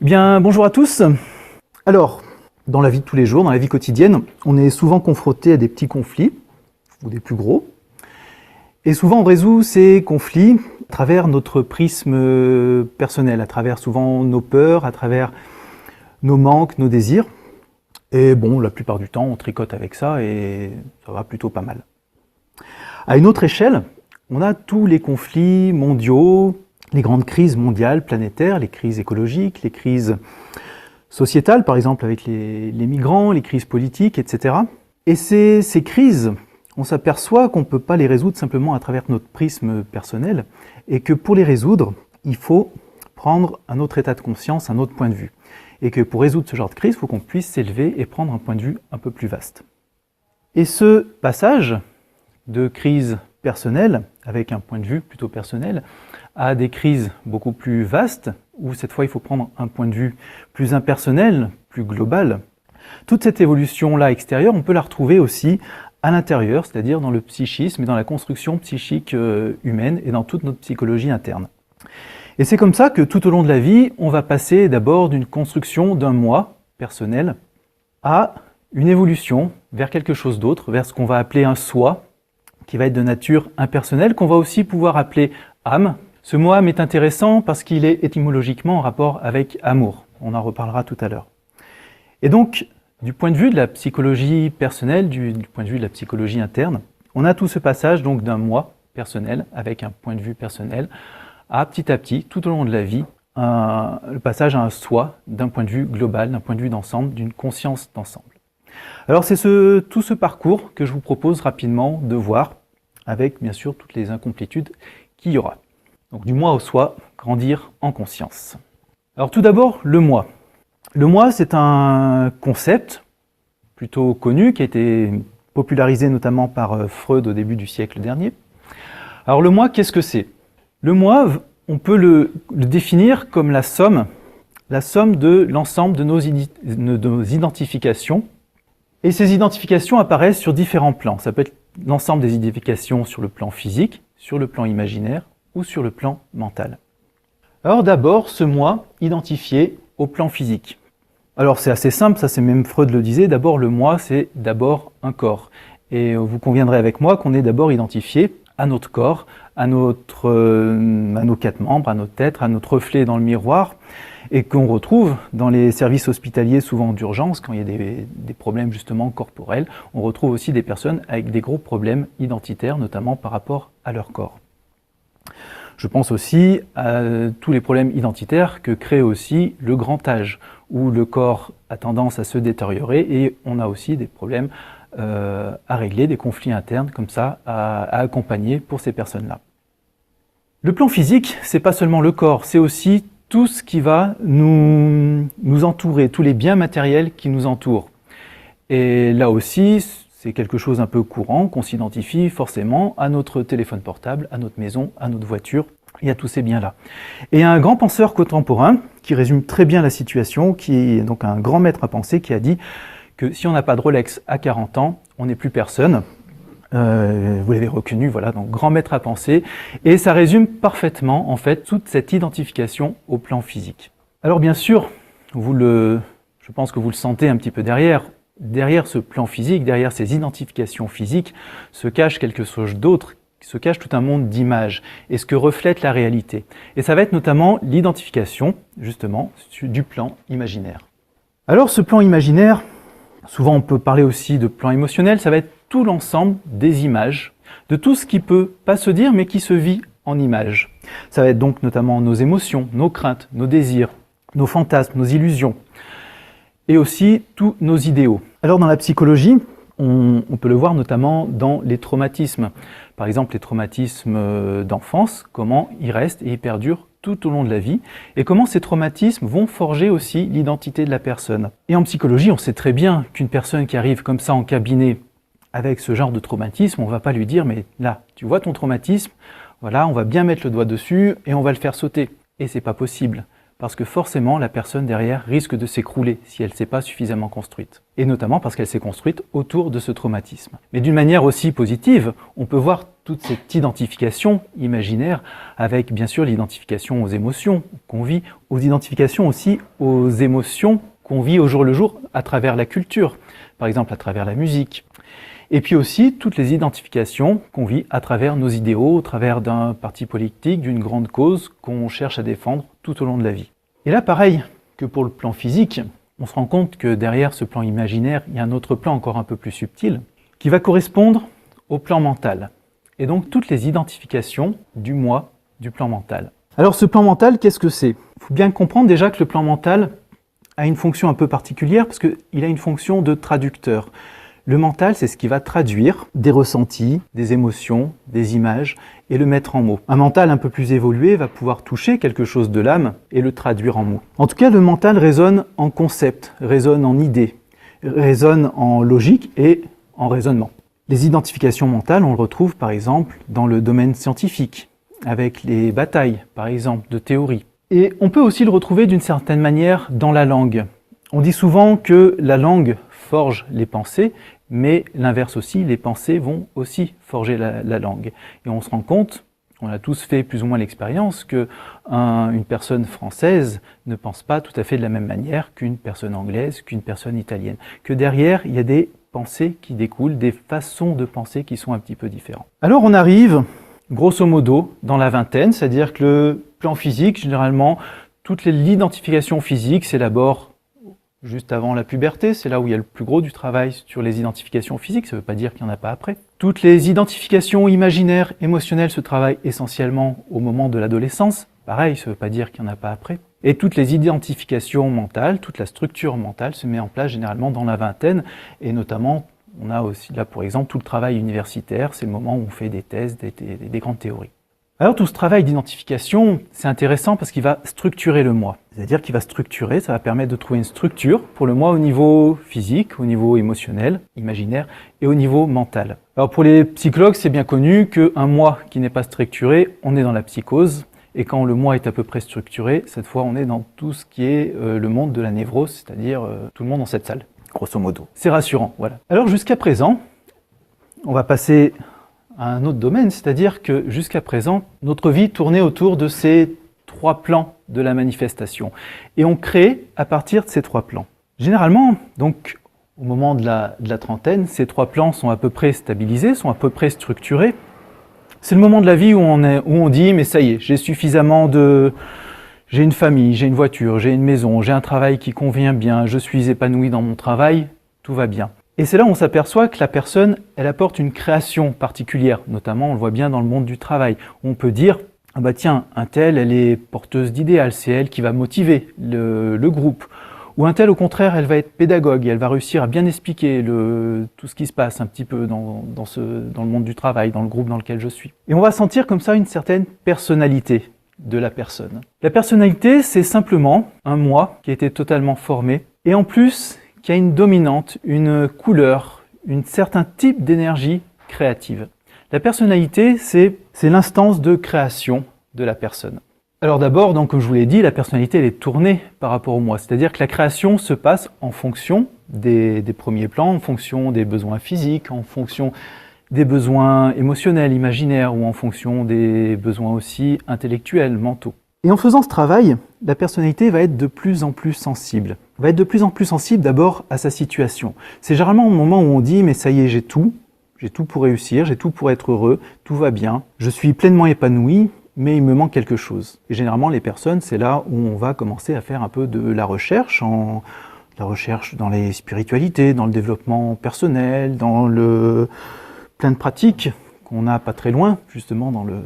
Eh bien, bonjour à tous. Alors, dans la vie de tous les jours, dans la vie quotidienne, on est souvent confronté à des petits conflits, ou des plus gros. Et souvent, on résout ces conflits à travers notre prisme personnel, à travers souvent nos peurs, à travers nos manques, nos désirs. Et bon, la plupart du temps, on tricote avec ça et ça va plutôt pas mal. À une autre échelle, on a tous les conflits mondiaux, les grandes crises mondiales, planétaires, les crises écologiques, les crises sociétales, par exemple avec les migrants, les crises politiques, etc. Et ces crises, on s'aperçoit qu'on ne peut pas les résoudre simplement à travers notre prisme personnel, et que pour les résoudre, il faut prendre un autre état de conscience, un autre point de vue. Et que pour résoudre ce genre de crise, il faut qu'on puisse s'élever et prendre un point de vue un peu plus vaste. Et ce passage de crise personnelle, avec un point de vue plutôt personnel, à des crises beaucoup plus vastes, où cette fois il faut prendre un point de vue plus impersonnel, plus global. Toute cette évolution-là extérieure, on peut la retrouver aussi à l'intérieur, c'est-à-dire dans le psychisme et dans la construction psychique humaine et dans toute notre psychologie interne. Et c'est comme ça que tout au long de la vie, on va passer d'abord d'une construction d'un moi personnel à une évolution vers quelque chose d'autre, vers ce qu'on va appeler un soi, qui va être de nature impersonnelle, qu'on va aussi pouvoir appeler âme. Ce mot âme est intéressant parce qu'il est étymologiquement en rapport avec amour. On en reparlera tout à l'heure. Et donc, du point de vue de la psychologie personnelle, du point de vue de la psychologie interne, on a tout ce passage donc d'un moi personnel, avec un point de vue personnel, à petit, tout au long de la vie, le passage à un soi, d'un point de vue global, d'un point de vue d'ensemble, d'une conscience d'ensemble. Alors c'est tout ce parcours que je vous propose rapidement de voir, avec bien sûr toutes les incomplétudes qu'il y aura. Donc du moi au soi, grandir en conscience. Alors tout d'abord, le moi. Le moi, c'est un concept plutôt connu, qui a été popularisé notamment par Freud au début du siècle dernier. Alors le moi, qu'est-ce que c'est? Le moi, on peut le définir comme la somme de l'ensemble de nos identifications. Et ces identifications apparaissent sur différents plans. Ça peut être l'ensemble des identifications sur le plan physique, sur le plan imaginaire ou sur le plan mental. Alors d'abord, ce moi identifié au plan physique. Alors c'est assez simple, ça c'est même Freud le disait, d'abord le moi c'est d'abord un corps. Et vous conviendrez avec moi qu'on est d'abord identifié à notre corps, à nos 4 membres, à notre tête, à notre reflet dans le miroir, et qu'on retrouve dans les services hospitaliers souvent d'urgence, quand il y a des problèmes justement corporels, on retrouve aussi des personnes avec des gros problèmes identitaires, notamment par rapport à leur corps. Je pense aussi à tous les problèmes identitaires que crée aussi le grand âge, où le corps a tendance à se détériorer et on a aussi des problèmes à régler, des conflits internes comme ça à accompagner pour ces personnes-là. Le plan physique, c'est pas seulement le corps, c'est aussi tout ce qui va nous entourer, tous les biens matériels qui nous entourent. Et là aussi, c'est quelque chose un peu courant, qu'on s'identifie forcément à notre téléphone portable, à notre maison, à notre voiture, et à tous ces biens-là. Et un grand penseur contemporain, qui résume très bien la situation, qui est donc un grand maître à penser, qui a dit que si on n'a pas de Rolex à 40 ans, on n'est plus personne. Vous l'avez reconnu, voilà, donc grand maître à penser, et ça résume parfaitement en fait toute cette identification au plan physique. Alors bien sûr, je pense que vous le sentez un petit peu derrière ce plan physique, derrière ces identifications physiques, se cache quelque chose d'autre, se cache tout un monde d'images, et ce que reflète la réalité. Et ça va être notamment l'identification, justement, du plan imaginaire. Alors ce plan imaginaire, souvent on peut parler aussi de plan émotionnel, ça va être tout l'ensemble des images, de tout ce qui peut pas se dire mais qui se vit en images. Ça va être donc notamment nos émotions, nos craintes, nos désirs, nos fantasmes, nos illusions, et aussi tous nos idéaux. Alors dans la psychologie, on peut le voir notamment dans les traumatismes. Par exemple les traumatismes d'enfance, comment ils restent et ils perdurent tout au long de la vie, et comment ces traumatismes vont forger aussi l'identité de la personne. Et en psychologie, on sait très bien qu'une personne qui arrive comme ça en cabinet avec ce genre de traumatisme, on ne va pas lui dire « mais là, tu vois ton traumatisme, voilà, on va bien mettre le doigt dessus et on va le faire sauter ». Et c'est pas possible. parce que forcément la personne derrière risque de s'écrouler si elle ne s'est pas suffisamment construite. Et notamment parce qu'elle s'est construite autour de ce traumatisme. Mais d'une manière aussi positive, on peut voir toute cette identification imaginaire avec bien sûr l'identification aux émotions qu'on vit, aux identifications aussi aux émotions qu'on vit au jour le jour à travers la culture, par exemple à travers la musique. Et puis aussi toutes les identifications qu'on vit à travers nos idéaux, au travers d'un parti politique, d'une grande cause qu'on cherche à défendre tout au long de la vie. Et là, pareil que pour le plan physique, on se rend compte que derrière ce plan imaginaire, il y a un autre plan encore un peu plus subtil, qui va correspondre au plan mental. Et donc toutes les identifications du moi, du plan mental. Alors ce plan mental, qu'est-ce que c'est? Il faut bien comprendre déjà que le plan mental a une fonction un peu particulière, parce qu'il a une fonction de traducteur. Le mental, c'est ce qui va traduire des ressentis, des émotions, des images et le mettre en mots. Un mental un peu plus évolué va pouvoir toucher quelque chose de l'âme et le traduire en mots. En tout cas, le mental résonne en concept, résonne en idées, résonne en logique et en raisonnement. Les identifications mentales, on le retrouve par exemple dans le domaine scientifique, avec les batailles, par exemple, de théorie. Et on peut aussi le retrouver d'une certaine manière dans la langue. On dit souvent que la langue forge les pensées, mais l'inverse aussi, les pensées vont aussi forger la langue. Et on se rend compte, on a tous fait plus ou moins l'expérience, qu'une personne française ne pense pas tout à fait de la même manière qu'une personne anglaise, qu'une personne italienne. Que derrière, il y a des pensées qui découlent, des façons de penser qui sont un petit peu différentes. Alors on arrive, grosso modo, dans la vingtaine, c'est-à-dire que le plan physique, généralement, toute l'identification physique s'élabore juste avant la puberté, c'est là où il y a le plus gros du travail sur les identifications physiques, ça ne veut pas dire qu'il n'y en a pas après. Toutes les identifications imaginaires, émotionnelles se travaillent essentiellement au moment de l'adolescence, pareil, ça ne veut pas dire qu'il n'y en a pas après. Et toutes les identifications mentales, toute la structure mentale se met en place généralement dans la vingtaine, et notamment, on a aussi là pour exemple tout le travail universitaire, c'est le moment où on fait des thèses, des grandes théories. Alors tout ce travail d'identification, c'est intéressant parce qu'il va structurer le moi. C'est-à-dire qu'il va structurer, ça va permettre de trouver une structure pour le moi au niveau physique, au niveau émotionnel, imaginaire et au niveau mental. Alors pour les psychologues, c'est bien connu qu'un moi qui n'est pas structuré, on est dans la psychose. Et quand le moi est à peu près structuré, cette fois on est dans tout ce qui est le monde de la névrose, c'est-à-dire tout le monde dans cette salle, grosso modo. C'est rassurant, voilà. Alors jusqu'à présent, on va passer à un autre domaine, c'est-à-dire que jusqu'à présent, notre vie tournait autour de ces trois plans de la manifestation. Et on crée à partir de ces trois plans. Généralement, donc, au moment de la trentaine, ces trois plans sont à peu près stabilisés, sont à peu près structurés. C'est le moment de la vie où on dit, mais ça y est, j'ai suffisamment de... J'ai une famille, j'ai une voiture, j'ai une maison, j'ai un travail qui convient bien, je suis épanoui dans mon travail, tout va bien. Et c'est là où on s'aperçoit que la personne, elle apporte une création particulière, notamment on le voit bien dans le monde du travail. On peut dire, ah bah tiens, un tel, elle est porteuse d'idéal, c'est elle qui va motiver le groupe. Ou un tel, au contraire, elle va être pédagogue, et elle va réussir à bien expliquer tout ce qui se passe un petit peu dans le monde du travail, dans le groupe dans lequel je suis. Et on va sentir comme ça une certaine personnalité de la personne. La personnalité, c'est simplement un moi qui a été totalement formé, et en plus, qui a une dominante, une couleur, un certain type d'énergie créative. La personnalité, c'est l'instance de création de la personne. Alors d'abord, donc, comme je vous l'ai dit, la personnalité elle est tournée par rapport au moi. C'est-à-dire que la création se passe en fonction des premiers plans, en fonction des besoins physiques, en fonction des besoins émotionnels, imaginaires, ou en fonction des besoins aussi intellectuels, mentaux. Et en faisant ce travail, la personnalité va être de plus en plus sensible. Va être de plus en plus sensible d'abord à sa situation. C'est généralement au moment où on dit « mais ça y est, j'ai tout pour réussir, j'ai tout pour être heureux, tout va bien, je suis pleinement épanoui, mais il me manque quelque chose ». Et généralement, les personnes, c'est là où on va commencer à faire un peu de la recherche, dans les spiritualités, dans le développement personnel, dans plein de pratiques qu'on n'a pas très loin, justement dans le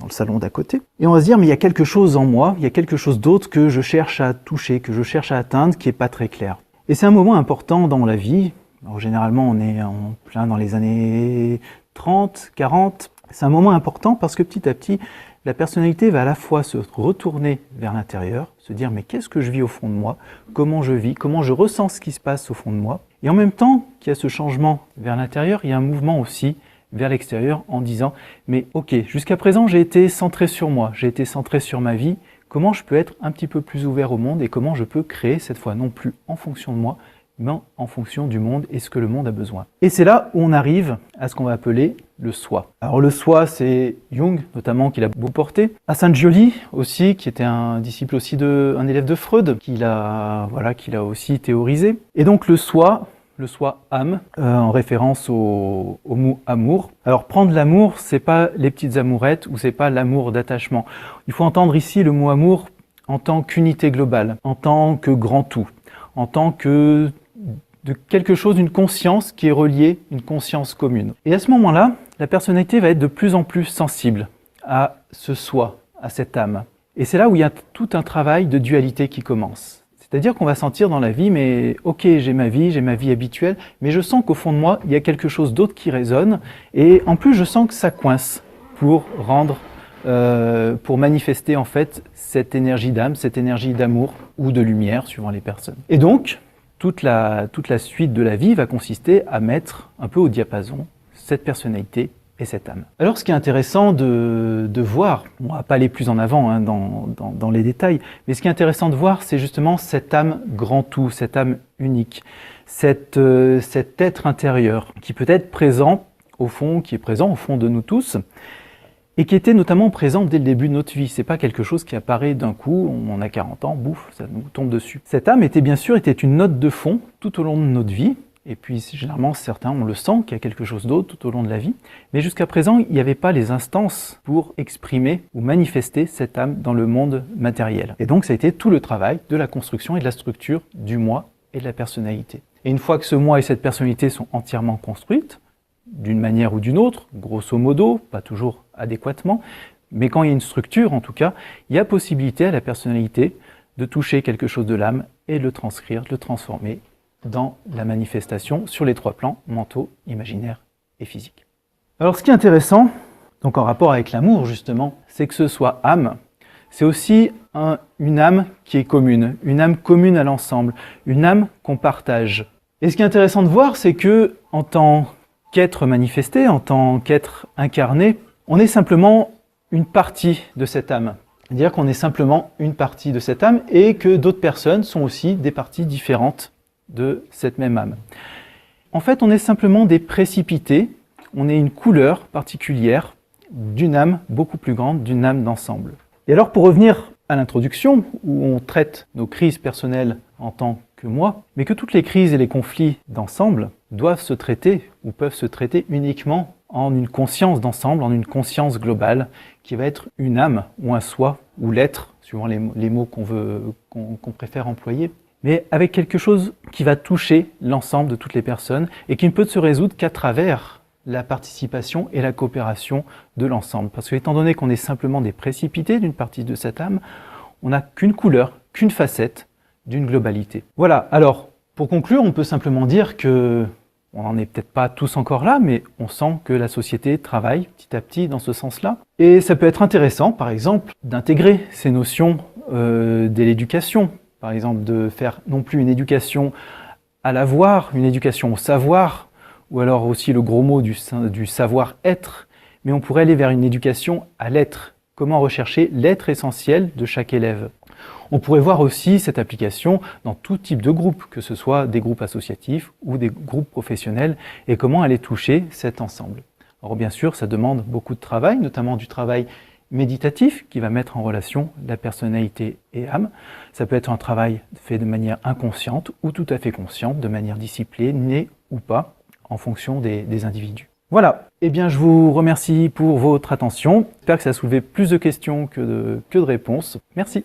salon d'à côté. Et on va se dire, mais il y a quelque chose en moi, il y a quelque chose d'autre que je cherche à toucher, que je cherche à atteindre, qui n'est pas très clair. Et c'est un moment important dans la vie. Alors, généralement, on est en plein dans les années 30, 40. C'est un moment important parce que petit à petit, la personnalité va à la fois se retourner vers l'intérieur, se dire, mais qu'est-ce que je vis au fond de moi? Comment je vis? Comment je ressens ce qui se passe au fond de moi? Et en même temps qu'il y a ce changement vers l'intérieur, il y a un mouvement aussi vers l'extérieur en disant « mais ok, jusqu'à présent j'ai été centré sur moi, j'ai été centré sur ma vie, comment je peux être un petit peu plus ouvert au monde et comment je peux créer cette fois non plus en fonction de moi, mais en fonction du monde et ce que le monde a besoin. Et c'est là où on arrive à ce qu'on va appeler le soi. Alors le soi, c'est Jung notamment qui l'a beaucoup porté, Assangioli aussi, qui était un disciple aussi un élève de Freud, qui l'a aussi théorisé. Et donc le soi âme, en référence au mot amour. Alors prendre l'amour, c'est pas les petites amourettes ou c'est pas l'amour d'attachement. Il faut entendre ici le mot amour en tant qu'unité globale, en tant que grand tout, en tant que de quelque chose, d'une conscience qui est reliée, une conscience commune. Et à ce moment-là, la personnalité va être de plus en plus sensible à ce soi, à cette âme. Et c'est là où il y a tout un travail de dualité qui commence. C'est-à-dire qu'on va sentir dans la vie, mais ok, j'ai ma vie habituelle, mais je sens qu'au fond de moi, il y a quelque chose d'autre qui résonne, et en plus je sens que ça coince pour manifester en fait cette énergie d'âme, cette énergie d'amour ou de lumière, suivant les personnes. Et donc, toute la suite de la vie va consister à mettre un peu au diapason cette personnalité et cette âme. Alors ce qui est intéressant de voir, on ne va pas aller plus en avant dans les détails, mais ce qui est intéressant de voir, c'est justement cette âme grand tout, cette âme unique, cet être intérieur qui peut être présent au fond, qui est présent au fond de nous tous, et qui était notamment présent dès le début de notre vie. C'est pas quelque chose qui apparaît d'un coup, on a 40 ans, bouf, ça nous tombe dessus. Cette âme était une note de fond tout au long de notre vie, et puis généralement certains on le sent qu'il y a quelque chose d'autre tout au long de la vie, mais jusqu'à présent il n'y avait pas les instances pour exprimer ou manifester cette âme dans le monde matériel. Et donc ça a été tout le travail de la construction et de la structure du moi et de la personnalité. Et une fois que ce moi et cette personnalité sont entièrement construites, d'une manière ou d'une autre, grosso modo, pas toujours adéquatement, mais quand il y a une structure en tout cas, il y a possibilité à la personnalité de toucher quelque chose de l'âme et de le transcrire, de le transformer dans la manifestation sur les 3 plans, mentaux, imaginaires et physiques. Alors ce qui est intéressant, donc en rapport avec l'amour justement, c'est que ce soit âme, c'est aussi une âme qui est commune, une âme commune à l'ensemble, une âme qu'on partage. Et ce qui est intéressant de voir, c'est que en tant qu'être manifesté, en tant qu'être incarné, on est simplement une partie de cette âme. C'est-à-dire qu'on est simplement une partie de cette âme et que d'autres personnes sont aussi des parties différentes de cette même âme. En fait, on est simplement des précipités, on est une couleur particulière d'une âme beaucoup plus grande, d'une âme d'ensemble. Et alors pour revenir à l'introduction, où on traite nos crises personnelles en tant que moi, mais que toutes les crises et les conflits d'ensemble doivent se traiter ou peuvent se traiter uniquement en une conscience d'ensemble, en une conscience globale, qui va être une âme ou un soi ou l'être, suivant les mots qu'on préfère employer, mais avec quelque chose qui va toucher l'ensemble de toutes les personnes et qui ne peut se résoudre qu'à travers la participation et la coopération de l'ensemble. Parce que étant donné qu'on est simplement des précipités d'une partie de cette âme, on n'a qu'une couleur, qu'une facette d'une globalité. Voilà, alors pour conclure, on peut simplement dire que on n'en est peut-être pas tous encore là, mais on sent que la société travaille petit à petit dans ce sens-là. Et ça peut être intéressant, par exemple, d'intégrer ces notions dès l'éducation. Par exemple, de faire non plus une éducation à l'avoir, une éducation au savoir, ou alors aussi le gros mot du savoir-être, mais on pourrait aller vers une éducation à l'être. Comment rechercher l'être essentiel de chaque élève. On pourrait voir aussi cette application dans tout type de groupe, que ce soit des groupes associatifs ou des groupes professionnels, et comment aller toucher cet ensemble. Alors bien sûr, ça demande beaucoup de travail, notamment du travail méditatif qui va mettre en relation la personnalité et âme. Ça peut être un travail fait de manière inconsciente ou tout à fait consciente, de manière disciplinée ou pas, en fonction des individus. Voilà, eh bien je vous remercie pour votre attention. J'espère que ça a soulevé plus de questions que de réponses. Merci.